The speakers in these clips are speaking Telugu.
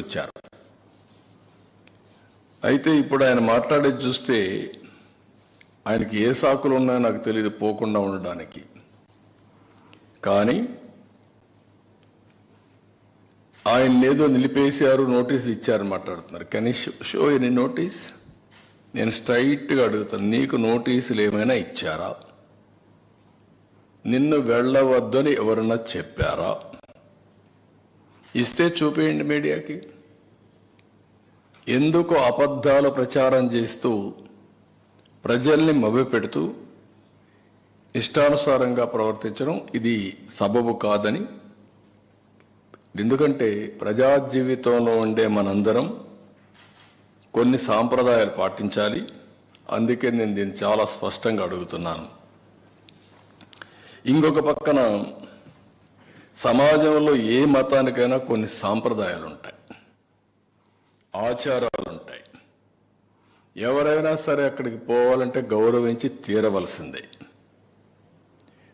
వచ్చారు. అయితే ఇప్పుడు ఆయన మాట్లాడేది చూస్తే ఆయనకి ఏ సాకులు ఉన్నాయో నాకు తెలియదు పోకుండా ఉండడానికి. కానీ ఆయన ఏదో నిలిపేశారు, నోటీస్ ఇచ్చారని మాట్లాడుతున్నారు. Can you show any notice? నేను స్ట్రైట్గా అడుగుతాను, నీకు నోటీసులు ఏమైనా ఇచ్చారా? నిన్ను వెళ్ళవద్దని ఎవరన్నా చెప్పారా? ఇస్తే చూపేయండి మీడియాకి. ఎందుకు అబద్ధాలు ప్రచారం చేస్తూ ప్రజల్ని మభ్యపెడుతూ ఇష్టానుసారంగా ప్రవర్తించడం ఇది సబబు కాదని. ఎందుకంటే ప్రజా జీవితంలో ఉండే మనందరం కొన్ని సాంప్రదాయాలు పాటించాలి. అందుకే నేను దీన్ని చాలా స్పష్టంగా అడుగుతున్నాను. ఇంకొక పక్కన సమాజంలో ఏ మతానికైనా కొన్ని సాంప్రదాయాలు ఉంటాయి, ఆచారాలు ఉంటాయి. ఎవరైనా సరే అక్కడికి పోవాలంటే గౌరవించి తీరవలసిందే.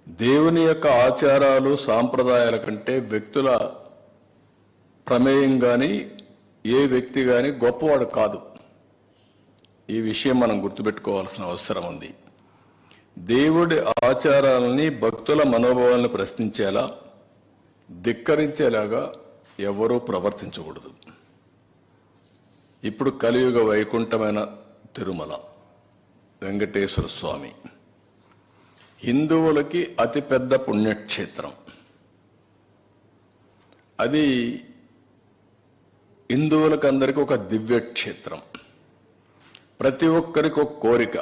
దేవుని యొక్క ఆచారాలు సాంప్రదాయాల కంటే వ్యక్తుల ప్రమేయం కానీ ఏ వ్యక్తి కానీ గొప్పవాడు కాదు. ఈ విషయం మనం గుర్తుపెట్టుకోవాల్సిన అవసరం ఉంది. దేవుడి ఆచారాలని భక్తుల మనోభావాలను ప్రశ్నించేలా, ధిక్కరించేలాగా ఎవరూ ప్రవర్తించకూడదు. ఇప్పుడు కలియుగ వైకుంఠమైన తిరుమల వెంకటేశ్వర స్వామి హిందువులకి అతిపెద్ద పుణ్యక్షేత్రం. అది హిందువులకు అందరికీ ఒక దివ్యక్షేత్రం. ప్రతి ఒక్కరికి ఒక కోరిక,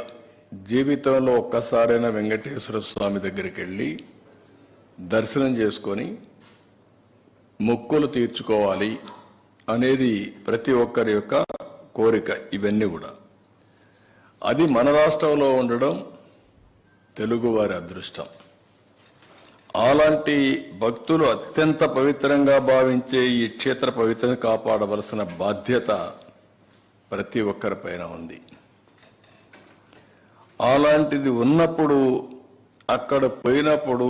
జీవితంలో ఒక్కసారైనా వెంకటేశ్వర స్వామి దగ్గరికి వెళ్ళి దర్శనం చేసుకొని మొక్కులు తీర్చుకోవాలి అనేది ప్రతి ఒక్కరి యొక్క కోరిక. ఇవన్నీ కూడా అది మన రాష్ట్రంలో ఉండడం తెలుగువారి అదృష్టం. అలాంటి భక్తులు అత్యంత పవిత్రంగా భావించే ఈ క్షేత్ర పవిత్రను కాపాడవలసిన బాధ్యత ప్రతి ఒక్కరిపైన ఉంది. అలాంటిది ఉన్నప్పుడు అక్కడ పోయినప్పుడు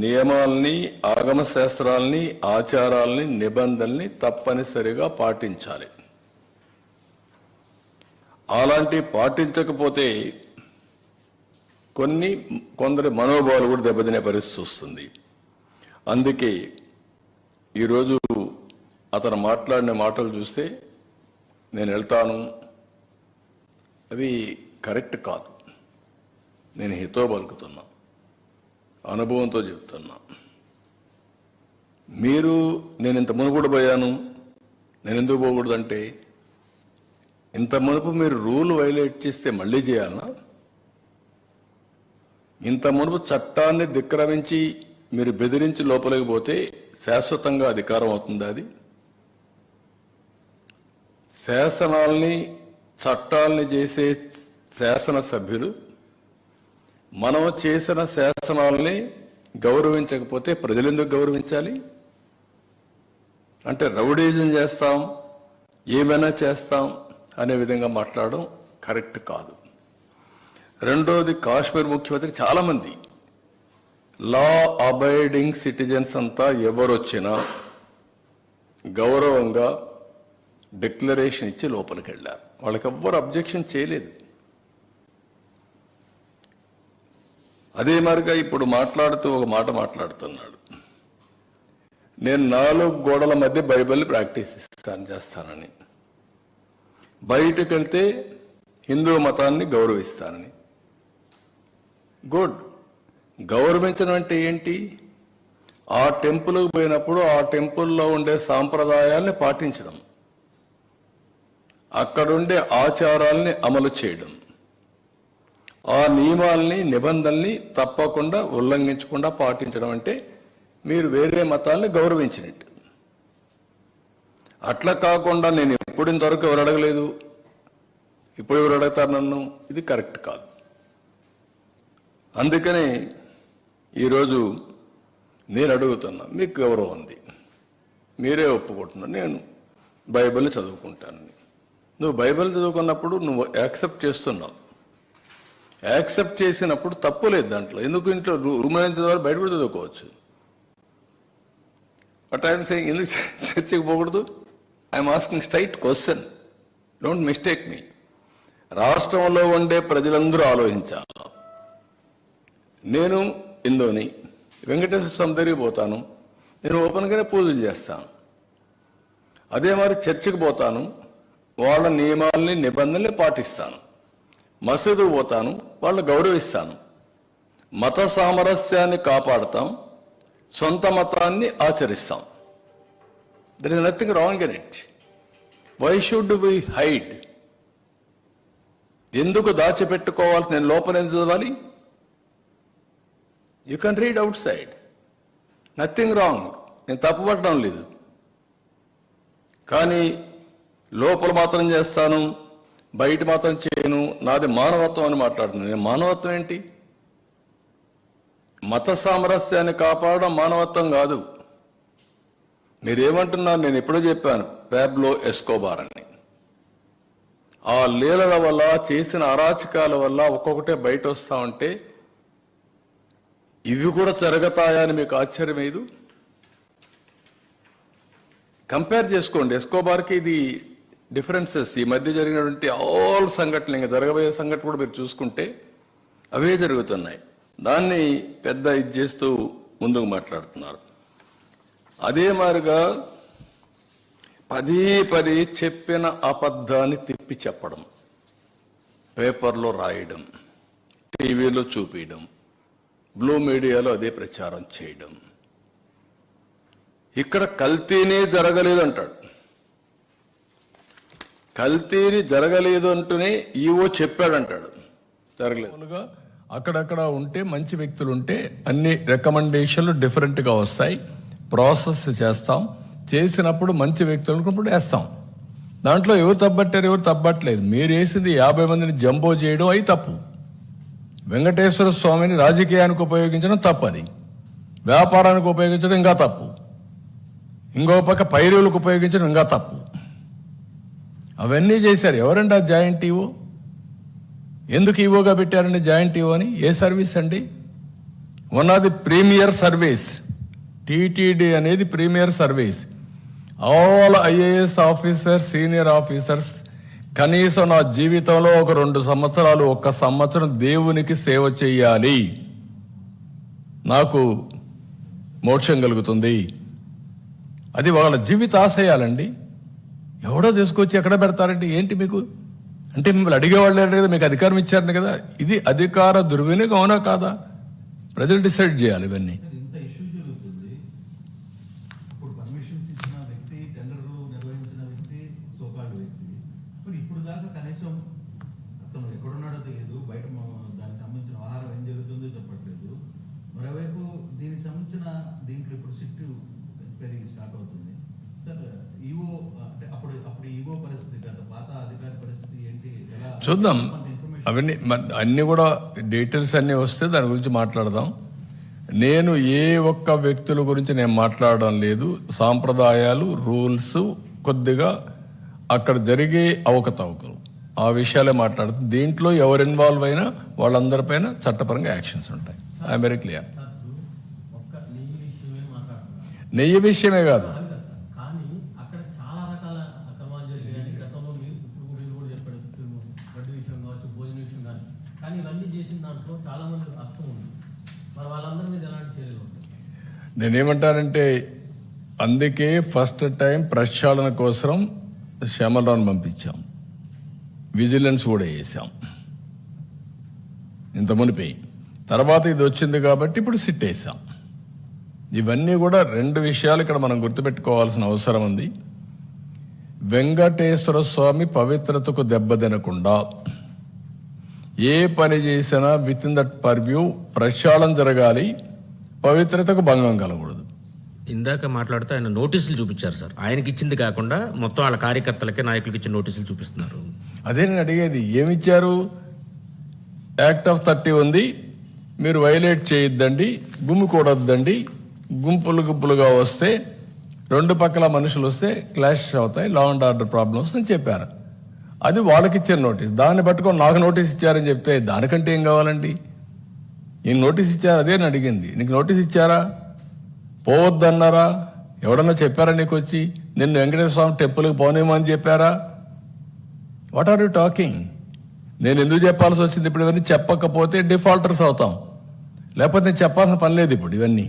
నియమాల్ని, ఆగమ శాస్త్రాల్ని, ఆచారాల్ని, నిబంధనల్ని తప్పనిసరిగా పాటించాలి. అలాంటి పాటించకపోతే కొందరి మనోభావాలు కూడా దెబ్బతినే పరిస్థితి వస్తుంది. అందుకే ఈరోజు అతను మాట్లాడిన మాటలు చూస్తే నేను వెళ్తాను, అవి కరెక్ట్ కాదు. నేను హితో పలుకుతున్నా, అనుభవంతో చెప్తున్నా. మీరు నేను ఇంత మునుగుడు పోయాను, నేను ఎందుకు పోకూడదంటే, ఇంత మునుపు మీరు రూల్ వైలేట్ చేస్తే మళ్ళీ చేయాలనా? ఇంత మునుపు చట్టాన్ని ధిక్కరించి మీరు బెదిరించి లోపలికి పోతే శాశ్వతంగా అధికారం అవుతుంది. అది శాసనాల్ని, చట్టాలని చేసే శాసనసభ్యులు మనం చేసిన శాసనాల్ని గౌరవించకపోతే ప్రజలు ఎందుకు గౌరవించాలి? అంటే రౌడీజం చేస్తాం, ఏమైనా చేస్తాం అనే విధంగా మాట్లాడడం కరెక్ట్ కాదు. రెండోది, కాశ్మీర్ ముఖ్యమంత్రి చాలామంది లా అబైడింగ్ సిటిజన్స్ అంతా ఎవరొచ్చినా గౌరవంగా డిక్లరేషన్ ఇచ్చి లోపలికి వెళ్ళారు. వాళ్ళకి ఎవ్వరు అబ్జెక్షన్ చేయలేదు. అదే మరిగా ఇప్పుడు మాట్లాడుతూ ఒక మాట మాట్లాడుతున్నాడు, నేను 4 గోడల మధ్య బైబిల్ ప్రాక్టీస్ చేస్తానని, బయటకు వెళ్తే హిందూ మతాన్ని గౌరవిస్తానని. గుడ్. గౌరవించడం అంటే ఏంటి? ఆ టెంపుల్కి పోయినప్పుడు ఆ టెంపుల్లో ఉండే సాంప్రదాయాల్ని పాటించడం, అక్కడుండే ఆచారాల్ని అమలు చేయడం, ఆ నియమాల్ని, నిబంధనల్ని తప్పకుండా ఉల్లంఘించకుండా పాటించడం అంటే మీరు వేరే మతాల్ని గౌరవించినట్టు. అట్లా కాకుండా నేను ఎప్పుడు ఇంతవరకు ఎవరు అడగలేదు, ఇప్పుడు ఎవరు అడుగుతారు నన్ను, ఇది కరెక్ట్ కాదు. అందుకనే ఈరోజు నేను అడుగుతున్నా, మీకు గౌరవం ఉంది, మీరే ఒప్పుకుంటున్నారు, నేను బైబిల్ని చదువుకుంటానని. నువ్వు బైబిల్ చదువుకున్నప్పుడు నువ్వు యాక్సెప్ట్ చేస్తున్నావు. యాక్సెప్ట్ చేసినప్పుడు తప్పు లేదు దాంట్లో. ఎందుకు ఇంట్లో రూమ్ అయినంత వరకు బయట కూడా చదువుకోవచ్చు. బట్ ఐఎమ్ సేయింగ్ ఎందుకు చర్చికి పోకూడదు? I'm asking straight question, don't mistake me. రాష్ట్రంలో ఉండే ప్రజలందరూ ఆలోచించాలి. నేను హిందూని, వెంకటేశ్వర స్వామి దగ్గరికి పోతాను, నేను ఓపెన్గానే పూజలు చేస్తాను. అదే మరి చర్చికి పోతాను, వాళ్ళ నియమాల్ని నిబంధనల్ని పాటిస్తాను. మసీదుకు పోతాను, వాళ్ళని గౌరవిస్తాను. మత సామరస్యాన్ని కాపాడుతాం, సొంత మతాన్ని ఆచరిస్తాం. There is nothing wrong in it. Why should we hide? ఎందుకు దాచిపెట్టుకోవాలి? నేను లోపల ఎందుకు చదవాలి? You can read outside, nothing wrong. నేను తప్పుపడడం లేదు. కానీ లోపల మాత్రం చేస్తాను, బయట మాత్రం చేయను, నాది మానవత్వం అని మాట్లాడుతున్నాను. నేను మానవత్వం ఏంటి? మత సామరస్యాన్ని కాపాడడం మానవత్వం కాదు. మీరేమంటున్నారు? నేను ఎప్పుడో చెప్పాను, పాబ్లో ఎస్కోబార్ అని. ఆ లీలల వల్ల, చేసిన అరాచకాల వల్ల ఒక్కొక్కటే బయట వస్తా ఉంటే ఇవి కూడా జరుగుతాయని మీకు ఆశ్చర్యం లేదు? కంపేర్ చేసుకోండి. ఎస్కోబార్కి ఇది డిఫరెన్సెస్ ఈ మధ్య జరిగినటువంటి ఆల్ సంఘటనలు, ఇంకా జరగబోయే సంఘటన కూడా మీరు చూసుకుంటే అవే జరుగుతున్నాయి. దాన్ని పెద్ద ఇది చేస్తూ ముందుకు మాట్లాడుతున్నారు. అదే మాదిరిగా పదే చెప్పిన అబద్ధాన్ని తిప్పి చెప్పడం, పేపర్లో రాయడం, టీవీలో చూపించడం, బ్లూ మీడియాలో అదే ప్రచారం చేయడం. ఇక్కడ కల్తీనే జరగలేదు అంటాడు. కల్తీని జరగలేదు అంటూనే ఈవో చెప్పాడంటాడు, జరగలేదు. అక్కడక్కడ ఉంటే మంచి వ్యక్తులు ఉంటే అన్ని రికమెండేషన్లు డిఫరెంట్గా వస్తాయి. ప్రాసెస్ చేస్తాం, చేసినప్పుడు మంచి వ్యక్తులకు వేస్తాం. దాంట్లో ఎవరు తప్పట్టారు, ఎవరు తప్పట్లేదు. మీరు వేసింది 50 మందిని జంబో చేయడం అయి తప్పు. వెంకటేశ్వర స్వామిని రాజకీయానికి ఉపయోగించడం తప్పది, వ్యాపారానికి ఉపయోగించడం ఇంకా తప్పు, ఇంకో పక్క పైరువులకు ఉపయోగించడం ఇంకా తప్పు. అవన్నీ చేశారు. ఎవరండి ఆ జాయింట్ ఈవో? ఎందుకు ఈవోగా పెట్టారండి జాయింట్ ఈవో అని? ఏ సర్వీస్ అండి? One of the premier service. TTD అనేది premier service. All IAS officers, senior officers కనీసం నా జీవితంలో ఒక 2 సంవత్సరాలు, 1 సంవత్సరం దేవునికి సేవ చేయాలి, నాకు మోక్షం కలుగుతుంది. అది వాళ్ళ జీవిత ఆశయాలండి. ఎవడో తీసుకొచ్చి ఎక్కడ పెడతారండి? ఏంటి మీకు అంటే మిమ్మల్ని అడిగేవాళ్ళు లేరు కదా, మీకు అధికారం ఇచ్చారని కదా. ఇది అధికార దుర్వినియోగం అవునా కాదా? ప్రజలు డిసైడ్ చేయాలి ఇవన్నీ. చూద్దాం, అవన్నీ అన్నీ కూడా డీటెయిల్స్ అన్నీ వస్తే దాని గురించి మాట్లాడదాం. నేను ఏ ఒక్క వ్యక్తుల గురించి నేను మాట్లాడడం లేదు. సాంప్రదాయాలు, రూల్స్, కొద్దిగా అక్కడ జరిగే అవకతవకలు, ఆ విషయాలే మాట్లాడుతుంది. దీంట్లో ఎవరు ఇన్వాల్వ్ అయినా వాళ్ళందరిపైన చట్టపరంగా యాక్షన్స్ ఉంటాయి. I'm very clear. నెయ్యి విషయమే కాదు, నేనేమంటానంటే అందుకే ఫస్ట్ టైం ప్రక్షాళన కోసం శ్యామలరావుని పంపించాం, విజిలెన్స్ కూడా వేసాం ఇంత మునిపోయి. తర్వాత ఇది వచ్చింది కాబట్టి ఇప్పుడు సిట్ వేసాం. ఇవన్నీ కూడా 2 విషయాలు ఇక్కడ మనం గుర్తుపెట్టుకోవాల్సిన అవసరం ఉంది. వెంకటేశ్వర స్వామి పవిత్రతకు దెబ్బతినకుండా ఏ పని చేసినా విత్ ఇన్ దట్ పర్వ్యూ ప్రక్షాళన జరగాలి, పవిత్రతకు భంగం కలగకూడదు. ఇందాక మాట్లాడుతూ ఆయన నోటీసులు చూపించారు సార్. ఆయనకి ఇచ్చింది కాకుండా మొత్తం వాళ్ళ కార్యకర్తలకి, నాయకులకి ఇచ్చిన నోటీసులు చూపిస్తున్నారు. అదే నేను అడిగేది, ఏమిచ్చారు? యాక్ట్ ఆఫ్ 30 ఉంది, మీరు వైలేట్ చేయొద్దండి, గుమ్మికూడొద్దండి, గుంపులుగా వస్తే 2 పక్కల మనుషులు వస్తే క్లాష్ అవుతాయి, లా అండ్ ఆర్డర్ ప్రాబ్లమ్స్ అని చెప్పారు. అది వాళ్ళకి ఇచ్చిన నోటీస్. దాన్ని పట్టుకొని నాకు నోటీస్ ఇచ్చారని చెప్తే దానికంటే ఏం కావాలండి? ఈయన నోటీస్ ఇచ్చారు, అదే నేను అడిగింది. నీకు నోటీస్ ఇచ్చారా? పోవద్దన్నారా? ఎవడన్నా చెప్పారా నీకు వచ్చి నిన్ను వెంకటేశ్వర స్వామి టెంపుల్కి పోనేమని చెప్పారా? What are you talking? నేను ఎందుకు చెప్పాల్సి వచ్చింది? ఇప్పుడు ఇవన్నీ చెప్పకపోతే డిఫాల్టర్స్ అవుతాం, లేకపోతే నేను చెప్పాల్సిన పని లేదు ఇప్పుడు ఇవన్నీ.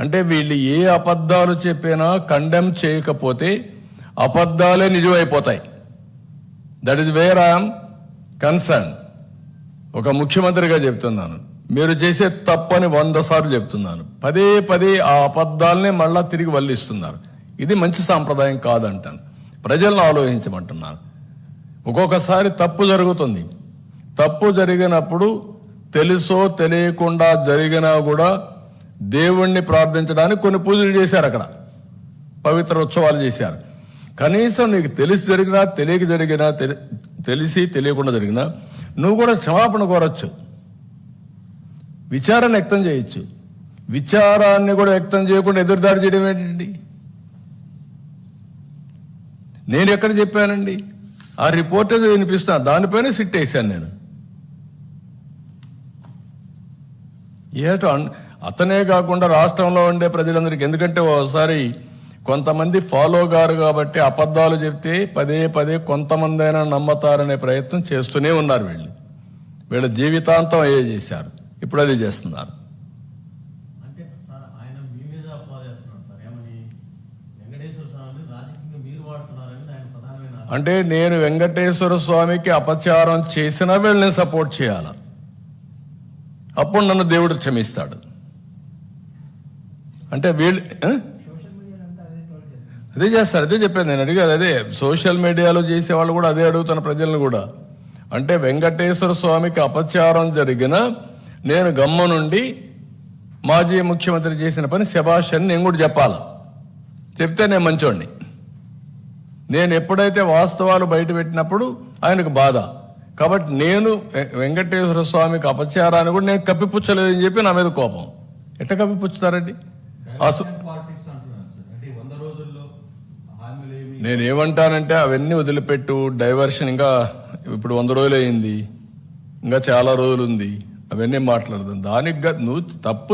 అంటే వీళ్ళు ఏ అబద్ధాలు చెప్పినా కండెమ్ చేయకపోతే అబద్ధాలే నిజమైపోతాయి. That is where I'm concern. ఒక ముఖ్యమంత్రిగా చెప్తున్నాను, మీరు చేసే తప్పని 100 సార్లు చెప్తున్నాను. పదే పదే ఆ అబద్ధాలనే మళ్ళా తిరిగి వల్లిస్తున్నారు. ఇది మంచి సాంప్రదాయం కాదంటాను. ప్రజలను ఆలోచించమంటున్నాను. ఒక్కొక్కసారి తప్పు జరుగుతుంది. తప్పు జరిగినప్పుడు తెలుసో తెలియకుండా జరిగినా కూడా దేవుణ్ణి ప్రార్థించడానికి కొన్ని పూజలు చేశారు, అక్కడ పవిత్ర ఉత్సవాలు చేశారు. కనీసం నీకు తెలిసి జరిగినా తెలియక జరిగినా తెలిసి తెలియకుండా జరిగినా నువ్వు కూడా క్షమాపణ కోరచ్చు, విచారణ వ్యక్తం చేయొచ్చు. విచారాన్ని కూడా వ్యక్తం చేయకుండా ఎదురుదాడి చేయడం ఏంటండి? నేను ఎక్కడ చెప్పానండి? ఆ రిపోర్ట్ ఏదో వినిపిస్తున్నా, దానిపైన సిట్ వేశాను నేను. ఏటో అతనే కాకుండా రాష్ట్రంలో ఉండే ప్రజలందరికీ, ఎందుకంటే ఒకసారి కొంతమంది ఫాలో గారు కాబట్టి అబద్ధాలు చెప్తే పదే పదే కొంతమంది అయినా నమ్మతారనే ప్రయత్నం చేస్తూనే ఉన్నారు. వీళ్ళ జీవితాంతం అయ్యే చేశారు, ఇప్పుడు అది చేస్తున్నారు. అంటే సార్ ఆయన మీ మీద అపవాదేస్తున్నాడు సార్, ఏమని వెంకటేశ్వర స్వామిని రాజకీయంగా మీరు వాడుతున్నారని ఆయన ప్రధానమైన. అంటే నేను వెంకటేశ్వర స్వామికి అపచారం చేసినా వీళ్ళని సపోర్ట్ చేయాల, అప్పుడు నన్ను దేవుడు క్షమిస్తాడు. అంటే వీళ్ళు అదే చేస్తారు, అదే చెప్పాను నేను. అడిగారు అదే, సోషల్ మీడియాలో చేసే వాళ్ళు కూడా అదే అడుగుతున్న ప్రజలను కూడా. అంటే వెంకటేశ్వర స్వామికి అపచారం జరిగిన నేను గమ్మునుండి మాజీ ముఖ్యమంత్రి చేసిన పని శభాష్ అని నేను కూడా చెప్పాలి. చెప్తే నేను మంచోడిని. నేను ఎప్పుడైతే వాస్తవాలు బయట పెట్టినప్పుడు ఆయనకు బాధ. కాబట్టి నేను వెంకటేశ్వర స్వామికి అపచారాన్ని కూడా నేను కప్పిపుచ్చలేదని చెప్పి నా మీద కోపం. ఎట్లా కప్పిపుచ్చుతారండి? పాలిటిక్స్ అంటున్నారు సార్, అంటే 100 రోజుల్లో హామీలు ఏమి. నేనేమంటానంటే అవన్నీ వదిలిపెట్టు. డైవర్షన్ ఇంకా ఇప్పుడు 100 రోజులు అయింది, ఇంకా చాలా రోజులు ఉంది. అవన్నీ మాట్లాడదాం. దానికి నువ్వు తప్పు